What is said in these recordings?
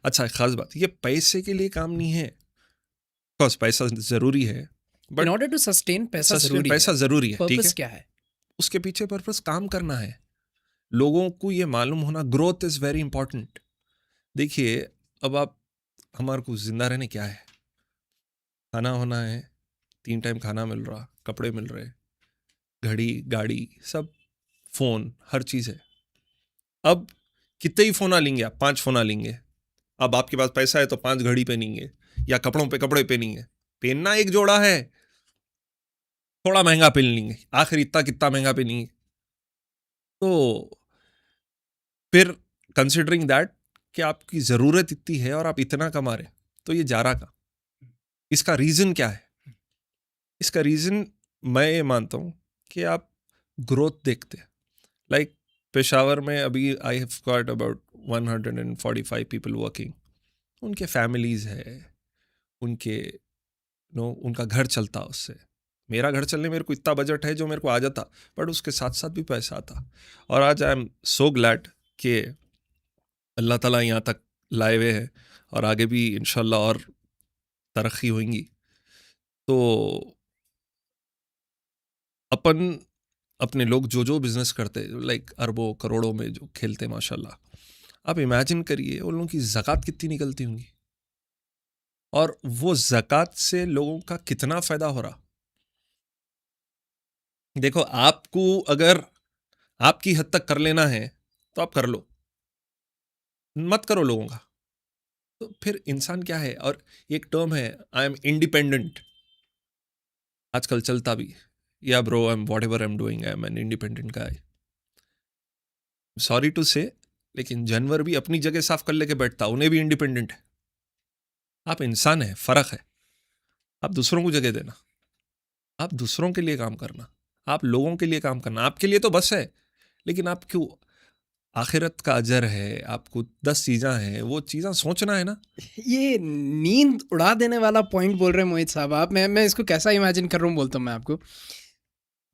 अच्छा एक खास बात, ये पैसे के लिए काम नहीं है, ऑफकोर्स पैसा ज़रूरी है, in but order to sustain पैसा सस्टेन जरूरी पैसा है, ज़रूरी है, ठीक पर्पस है, क्या है? उसके पीछे पर्पस काम करना है। लोगों को ये मालूम होना, ग्रोथ इज़ वेरी इंपॉर्टेंट। देखिए, अब आप, हमारे को जिंदा रहने क्या है, खाना होना है, 3 टाइम खाना मिल रहा, कपड़े मिल रहे, घड़ी गाड़ी सब, फ़ोन, हर चीज़ है। अब कितने ही फ़ोन लेंगे आप, 5 फ़ोन लेंगे, अब आपके पास पैसा है तो 5 घड़ी पहनेंगे या कपड़ों पे कपड़े पहनेंगे, पहनना एक जोड़ा है, थोड़ा महंगा पहन लेंगे, आखिर इतना कितना महंगा पहनेंगे। तो फिर कंसिडरिंग दैट कि आपकी ज़रूरत इतनी है और आप इतना कमा रहे, तो ये जा रहा का, इसका रीज़न क्या है? इसका रीज़न मैं ये मानता हूँ कि आप ग्रोथ देखते हैं। लाइक पेशावर में अभी I have got about 145 people working, उनके फैमिलीज़ है, उनके नो उनका घर चलता उससे। मेरा घर चलने मेरे को इतना बजट है जो मेरे को आ जाता, बट उसके साथ साथ भी पैसा आता। और आज आई एम सो ग्लैड कि अल्लाह ताला यहाँ तक लाए हुए हैं और आगे भी इंशाल्लाह और तरक्की होंगी। तो अपन अपने लोग जो जो बिजनेस करते, लाइक अरबों करोड़ों में जो खेलते माशाल्लाह, आप इमेजिन करिए उन लोगों की ज़कात कितनी निकलती होंगी और वो ज़कात से लोगों का कितना फ़ायदा हो रहा। देखो, आपको अगर आपकी हद तक कर लेना है तो आप कर लो, मत करो लोगों का। तो फिर इंसान क्या है, और एक टर्म है आई एम इंडिपेंडेंट, आजकल चलता भी, या bro I am whatever I am doing I am an independent guy. Sorry to say, लेकिन जानवर भी अपनी जगह साफ कर लेके बैठता, उन्हें भी इंडिपेंडेंट है। आप इंसान है, फर्क है। आप दूसरों को जगह देना, आप दूसरों के लिए काम करना, आप लोगों के लिए काम करना, आपके लिए तो बस है, लेकिन आप क्यों, आखिरत का अजर है, आपको 10 चीज़ें हैं, वो चीज़ें सोचना है ना। ये नींद उड़ा देने वाला पॉइंट बोल रहे हैं मोहित साहब आप। मैं इसको कैसा इमेजिन कर रहा हूँ बोलता हूँ मैं आपको।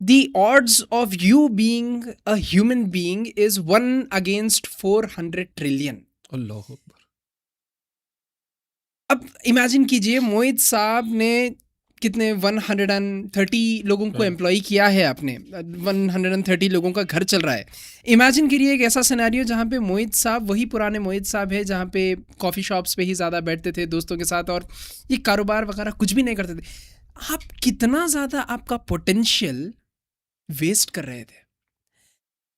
The odds of you being a human being is 1 against 400 trillion. अल्लाह अकबर। अब इमेजिन कीजिए मोहित साहब ने कितने 130 लोगों को हाँ। एम्प्लॉय किया है आपने, 130 लोगों का घर चल रहा है। इमेजिन करिए एक ऐसा सिनेरियो जहाँ पे मोहित साहब वही पुराने मोहित साहब है जहाँ पे कॉफ़ी शॉप्स पे ही ज़्यादा बैठते थे दोस्तों के साथ और ये कारोबार वगैरह कुछ भी नहीं करते थे। आप कितना ज़्यादा आपका पोटेंशियल वेस्ट कर रहे थे।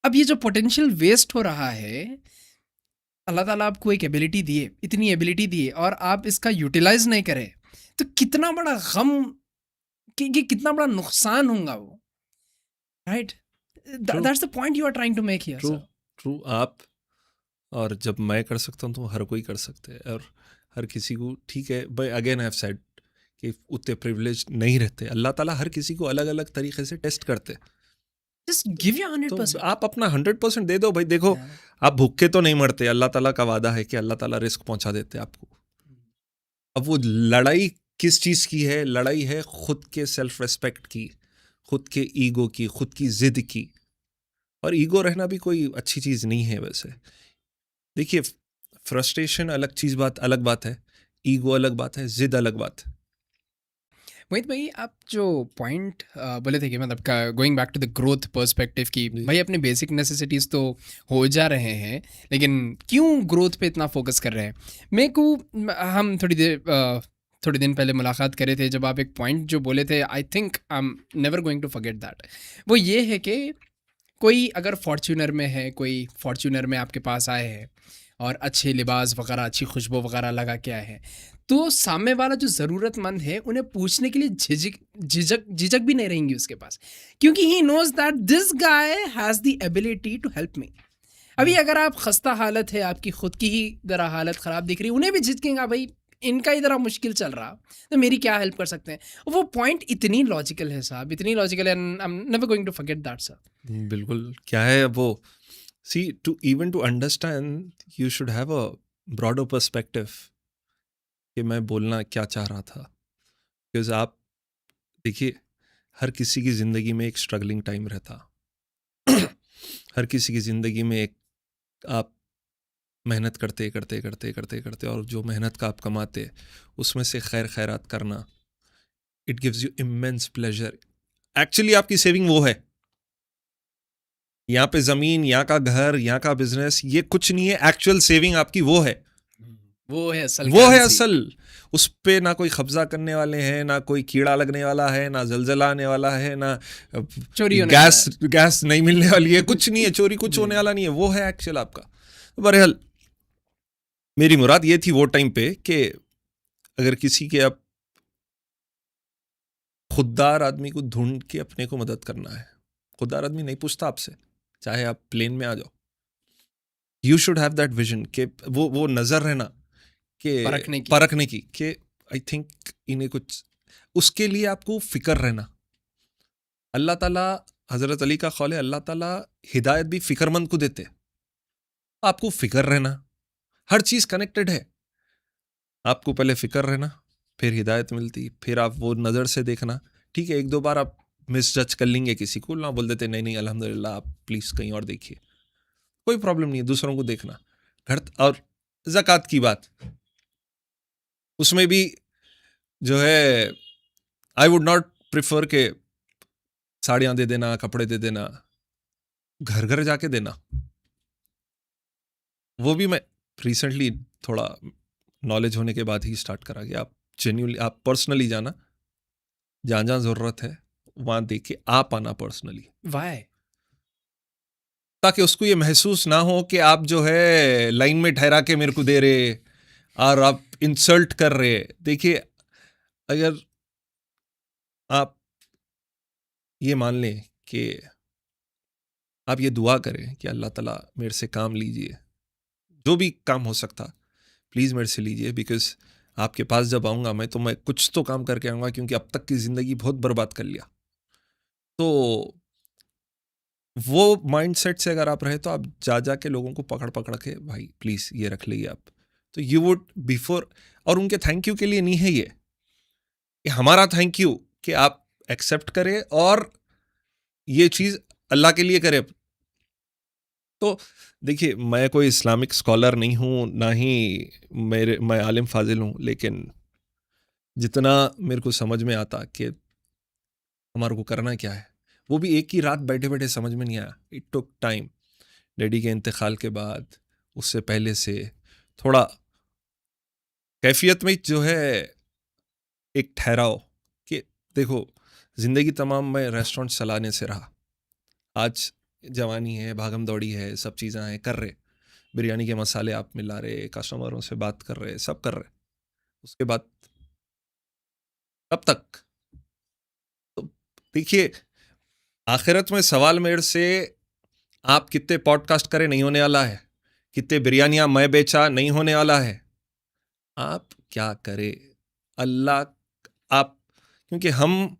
अब ये जो पोटेंशियल वेस्ट हो रहा है, अल्लाह ताला आपको एक एबिलिटी दिए, इतनी एबिलिटी दिए और आप इसका यूटिलाइज नहीं करें, तो कितना बड़ा गम, कि ये कितना बड़ा नुकसान होगा वो, right? True, that's the point you are trying to make here true, sir. True. आप, और जब मैं कर सकता हूँ तो हर कोई कर सकते हैं, और हर किसी को, ठीक है भाई, अगेन आई हैव सेड कि उतने प्रिविलेज नहीं रहते, अल्लाह ताला हर किसी को अलग अलग तरीके से टेस्ट करते हैं। जस्ट गिव योर तो 100%। आप अपना 100% दे दो भाई। देखो, आप भूखे तो नहीं मरते, अल्लाह ताला का वादा है कि अल्लाह ताला रिस्क पहुंचा देते आपको। अब वो लड़ाई किस चीज़ की है? लड़ाई है खुद के सेल्फ रिस्पेक्ट की, खुद के ईगो की, खुद की जिद की। और ईगो रहना भी कोई अच्छी चीज़ नहीं है वैसे। देखिए, फ्रस्ट्रेशन अलग चीज़, बात अलग बात है, ईगो अलग बात है, जिद अलग बात है। मोहित भाई, आप जो पॉइंट बोले थे कि मतलब going back to the growth perspective की जी। भाई अपने बेसिक नेसेसिटीज़ तो हो जा रहे हैं, लेकिन क्यों ग्रोथ पे इतना फोकस कर रहे हैं? मेरे को हम थोड़ी दिन पहले मुलाकात करे थे जब आप एक पॉइंट जो बोले थे, I think I am never going to forget that. वो ये है कि कोई अगर फॉर्च्यूनर में है, कोई फॉर्च्यूनर में आपके पास आए हैं और अच्छे लिबास वगैरह, अच्छी खुशबू वगैरह लगा के आए हैं, तो सामने वाला जो ज़रूरतमंद है उन्हें पूछने के लिए झिझक झिझक झिझक भी नहीं रहेंगी उसके पास, क्योंकि he knows that this guy has the ability to help me. अभी अगर आप खस्ता हालत है, आपकी खुद की ही ज़रा हालत ख़राब दिख रही है, उन्हें भी झिझकेंगे भाई इनका ही ज़रा मुश्किल चल रहा, तो मेरी क्या हेल्प कर सकते हैं। वो पॉइंट इतनी लॉजिकल है साहब, इतनी लॉजिकल है, I am never going to forget that sir. बिल्कुल, क्या है वो, see to even to understand you should have a broader perspective कि मैं बोलना क्या चाह रहा था। बिकॉज आप देखिए, हर किसी की ज़िंदगी में एक स्ट्रगलिंग टाइम रहता हर किसी की ज़िंदगी में एक, आप मेहनत करते करते करते करते करते और जो मेहनत का आप कमाते उसमें से खैर खैरात करना, it gives you immense pleasure. Actually आपकी सेविंग वो है। यहाँ पे जमीन, यहाँ का घर, यहाँ का बिजनेस, ये कुछ नहीं है। एक्चुअल सेविंग आपकी वो है, वो है असल वो है करेंसी। असल। उस पे ना कोई कब्जा करने वाले हैं, ना कोई कीड़ा लगने वाला है, ना जलजला आने वाला है, ना चोरी होने वाला गैस नहीं मिलने वाली है, कुछ नहीं है, चोरी कुछ जी। होने वाला नहीं है, वो है एक्चुअल आपका। बहरहाल मेरी मुराद ये थी वो टाइम पे कि अगर किसी के आप खुददार आदमी को ढूंढ के अपने को मदद करना है, खुददार आदमी नहीं पूछता आपसे, चाहे आप प्लेन में आ जाओ, you should have that vision कि वो नजर रहना कि परखने की कि आई थिंक इन्हें कुछ, उसके लिए आपको फिक्र रहना। अल्लाह ताला, हजरत अली का कौल है, अल्लाह ताला हिदायत भी फिक्रमंद को देते। आपको फिक्र रहना, हर चीज कनेक्टेड है। आपको पहले फिक्र रहना, फिर हिदायत मिलती, फिर आप वो नज़र से देखना। ठीक है, एक दो बार आप मिस जज कर लेंगे किसी को, ना बोल देते नहीं नहीं अल्हम्दुलिल्लाह आप प्लीज़ कहीं और देखिए, कोई प्रॉब्लम नहीं है। दूसरों को देखना घर। और ज़कात की बात, उसमें भी जो है आई वुड नॉट प्रिफर के साड़ियाँ दे देना, कपड़े दे देना, घर घर जाके देना। वो भी मैं रिसेंटली थोड़ा नॉलेज होने के बाद ही स्टार्ट करा कि आप जेन्युइनली, आप पर्सनली जाना, जहाँ जहाँ ज़रूरत है वहाँ दे के आप आना पर्सनली, वाई, ताकि उसको ये महसूस ना हो कि आप जो है लाइन में ठहरा के मेरे को दे रहे और आप इंसल्ट कर रहे। देखिए, अगर आप ये मान लें कि आप ये दुआ करें कि अल्लाह ताला मेरे से काम लीजिए, जो भी काम हो सकता प्लीज़ मेरे से लीजिए, बिकॉज आपके पास जब आऊँगा मैं कुछ तो काम करके आऊँगा, क्योंकि अब तक की ज़िंदगी बहुत बर्बाद कर लिया। तो वो माइंडसेट से अगर आप रहे तो आप जा जा के लोगों को पकड़ पकड़ के भाई प्लीज़ ये रख लीजिए आप, तो यू वुड बिफोर। और उनके थैंक यू के लिए नहीं है ये हमारा थैंक यू कि आप एक्सेप्ट करें और ये चीज़ अल्लाह के लिए करें। तो देखिए, मैं कोई इस्लामिक स्कॉलर नहीं हूँ, ना ही मैं आलिम फाजिल हूँ, लेकिन जितना मेरे को समझ में आता कि हमारे को करना क्या है, वो भी एक ही रात बैठे बैठे समझ में नहीं आया। It took time. डैडी के इंतकाल के बाद, उससे पहले से थोड़ा कैफियत में जो है एक ठहराव कि देखो, ज़िंदगी तमाम मैं रेस्टोरेंट चलाने से रहा। आज जवानी है, भागम दौड़ी है, सब चीज़ें हैं, कर रहे, बिरयानी के मसाले आप मिला रहे, कस्टमरों से बात कर रहे, सब कर रहे। उसके बाद कब तक? तो देखिए, आखिरत में सवाल मेरे से आप कितने पॉडकास्ट करें नहीं होने वाला है, कितने बिरयानियां मैं बेचा नहीं होने वाला है। आप क्या करें, अल्लाह, आप, क्योंकि हम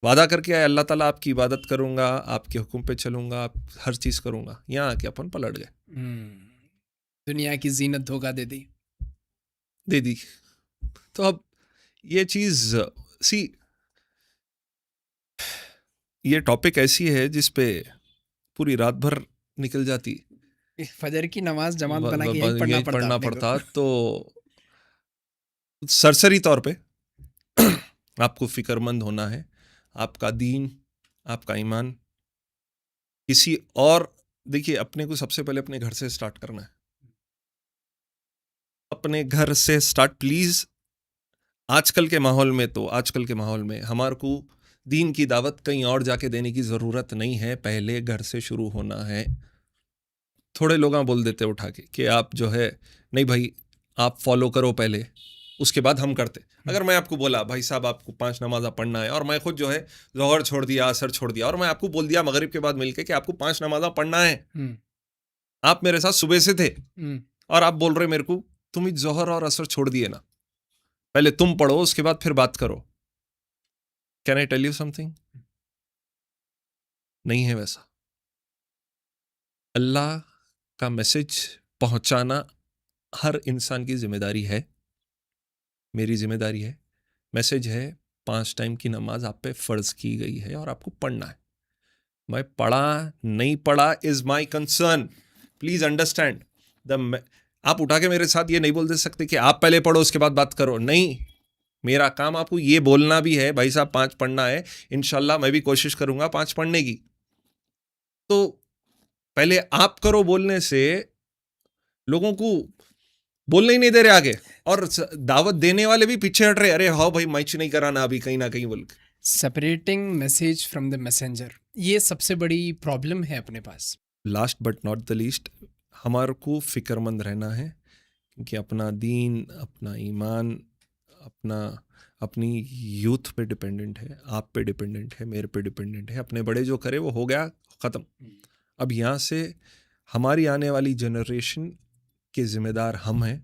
वादा करके आए अल्लाह ताला आपकी इबादत करूंगा, आपके हुक्म पे चलूंगा, आप हर चीज़ करूंगा। यहाँ आके अपन पलट गए, दुनिया की जीनत धोखा दे दी। दे दी। तो अब ये चीज़ सी, ये टॉपिक ऐसी है जिस पे पूरी रात भर निकल जाती, फजर की नमाज जमात बना के यही यही पढ़ना पढ़ना अपने पड़ता। को। तो सरसरी तौर पे आपको फिक्रमंद होना है, आपका दीन, आपका ईमान किसी और। देखिए, अपने को सबसे पहले अपने घर से स्टार्ट करना है, अपने घर से स्टार्ट प्लीज। आजकल के माहौल में, तो आजकल के माहौल में हमारे को दीन की दावत कहीं और जाके देने की ज़रूरत नहीं है, पहले घर से शुरू होना है। थोड़े लोग बोल देते उठा के कि आप जो है नहीं भाई, आप फॉलो करो पहले, उसके बाद हम करते। अगर मैं आपको बोला भाई साहब आपको 5 नमाज़ा पढ़ना है, और मैं खुद जो है ज़ोहर छोड़ दिया, असर छोड़ दिया, और मैं आपको बोल दिया मगरिब के बाद मिलके कि आपको 5 नमाज़ा पढ़ना है, आप मेरे साथ सुबह से थे और आप बोल रहे मेरे को तुम ज़ोहर और असर छोड़ दिए ना, पहले तुम पढ़ो उसके बाद फिर बात करो। Can I tell you something? नहीं है वैसा। अल्लाह का मैसेज पहुंचाना हर इंसान की जिम्मेदारी है, मेरी जिम्मेदारी है। मैसेज है 5 टाइम की नमाज आप पे फ़र्ज की गई है और आपको पढ़ना है। मैं पढ़ा नहीं पढ़ा is my concern, please understand. आप उठा के मेरे साथ ये नहीं बोल दे सकते कि आप पहले पढ़ो उसके बाद बात करो। नहीं, मेरा काम आपको ये बोलना भी है, भाई साहब 5 पढ़ना है, इंशाल्लाह मैं भी कोशिश करूंगा 5 पढ़ने की। तो पहले आप करो बोलने से लोगों को बोलने ही नहीं दे रहे आगे, और दावत देने वाले भी पीछे हट रहे, अरे हाँ भाई मैच नहीं कराना अभी कहीं ना कहीं बोल के। Separating message from the messenger, ये सबसे बड़ी प्रॉब्लम है अपने पास। Last but not the least, हमारे को फिक्रमंद रहना है, क्योंकि अपना दीन, अपना ईमान, अपना अपनी यूथ पे डिपेंडेंट है, आप पे डिपेंडेंट है, मेरे पे डिपेंडेंट है। अपने बड़े जो करे वो हो गया ख़त्म। अब यहाँ से हमारी आने वाली जनरेशन के ज़िम्मेदार हम हैं,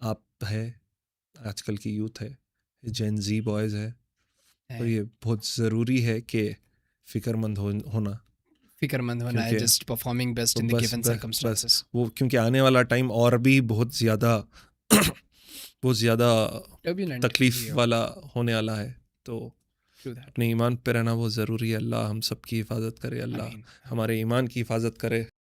आप है, आजकल की यूथ है, जेन जी बॉयज़ है। तो ये बहुत ज़रूरी है कि फ़िक्रमंद होना, फिक्रमंद होना है, क्योंकि just performing best in the bus given बस सर्कमस्टेंसेस। वो, क्योंकि आने वाला टाइम और भी बहुत ज़्यादा बहुत ज़्यादा टर्बुलेंट तकलीफ़ वाला होने वाला है। तो अपने ईमान पे रहना बहुत ज़रूरी है। अल्लाह हम सब की हिफाजत करे, अल्लाह आमीन। हमारे ईमान की हिफाजत करे।